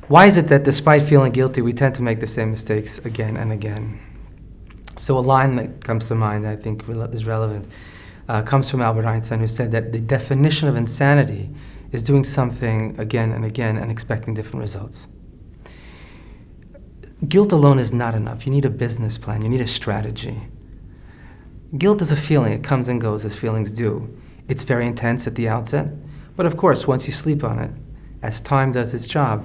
Why is it that despite feeling guilty, we tend to make the same mistakes again and again? So a line that comes to mind, I think is relevant, comes from Albert Einstein, who said that the definition of insanity is doing something again and again and expecting different results. Guilt alone is not enough. You need a business plan. You need a strategy. Guilt is a feeling. It comes and goes as feelings do. It's very intense at the outset, but of course, once you sleep on it, as time does its job,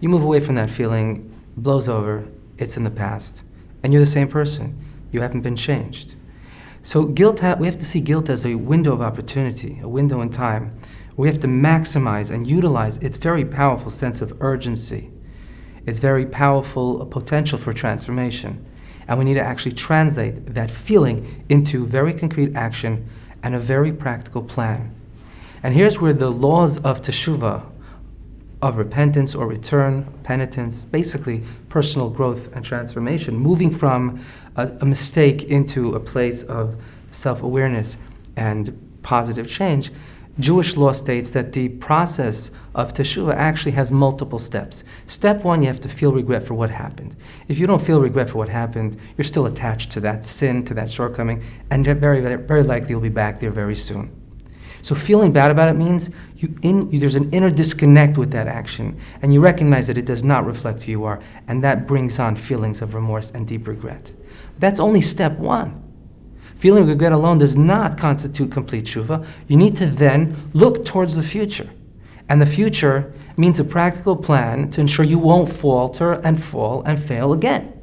you move away from that feeling, blows over, it's in the past, and you're the same person. You haven't been changed. So we have to see guilt as a window of opportunity, a window in time. We have to maximize and utilize its very powerful sense of urgency, its very powerful potential for transformation. And we need to actually translate that feeling into very concrete action and a very practical plan. And here's where the laws of teshuvah, of repentance or return, penitence, basically personal growth and transformation, moving from a mistake into a place of self-awareness and positive change. Jewish law states that the process of teshuvah actually has multiple steps. Step one, you have to feel regret for what happened. If you don't feel regret for what happened, you're still attached to that sin, to that shortcoming, and very, very likely you'll be back there very soon. So feeling bad about it means there's an inner disconnect with that action, and you recognize that it does not reflect who you are, and that brings on feelings of remorse and deep regret. That's only step one. Feeling regret alone does not constitute complete tshuva. You need to then look towards the future. And the future means a practical plan to ensure you won't falter and fall and fail again.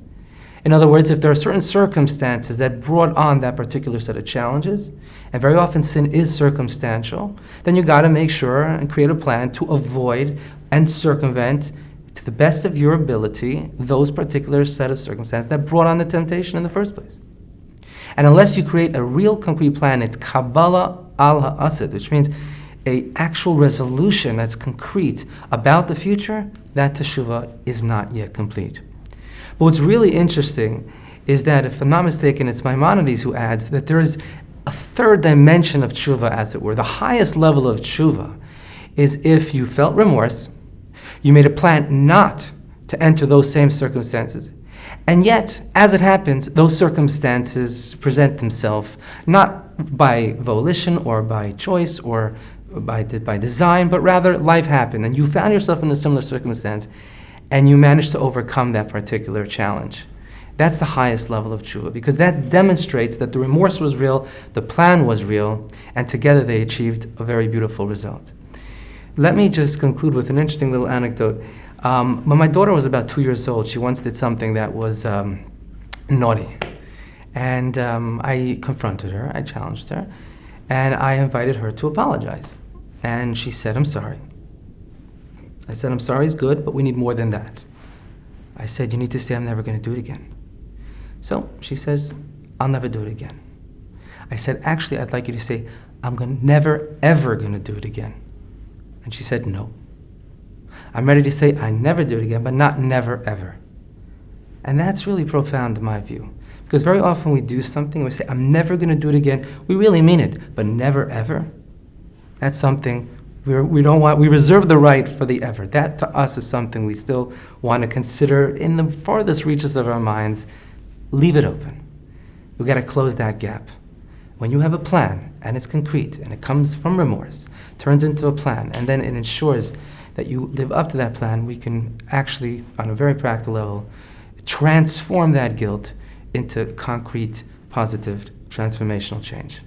In other words, if there are certain circumstances that brought on that particular set of challenges, and very often sin is circumstantial, then you got to make sure and create a plan to avoid and circumvent, to the best of your ability, those particular set of circumstances that brought on the temptation in the first place. And unless you create a real concrete plan, it's Kabbalah al ha'asid, which means an actual resolution that's concrete about the future, that teshuvah is not yet complete. But what's really interesting is that, if I'm not mistaken, it's Maimonides who adds that there is a third dimension of tshuva, as it were. The highest level of tshuva is if you felt remorse, you made a plan not to enter those same circumstances, and yet, as it happens, those circumstances present themselves not by volition or by choice or by design, but rather life happened, and you found yourself in a similar circumstance, and you managed to overcome that particular challenge. That's the highest level of tshuva, because that demonstrates that the remorse was real, the plan was real, and together they achieved a very beautiful result. Let me just conclude with an interesting little anecdote. When my daughter was about 2 years old, she once did something that was naughty. And I confronted her, I challenged her, and I invited her to apologize. And she said, "I'm sorry." I said, "I'm sorry is good, but we need more than that." I said, "You need to say I'm never going to do it again." So she says, "I'll never do it again." I said, "Actually, I'd like you to say, never, ever going to do it again." And she said, "No. I'm ready to say I never do it again, but not never, ever." And that's really profound in my view. Because very often we do something, we say, "I'm never going to do it again." We really mean it, but never, ever? That's something we don't want. We reserve the right for the ever. That to us is something we still want to consider in the farthest reaches of our minds. Leave it open. We've got to close that gap. When you have a plan, and it's concrete, and it comes from remorse, turns into a plan, and then it ensures that you live up to that plan, we can actually, on a very practical level, transform that guilt into concrete, positive, transformational change.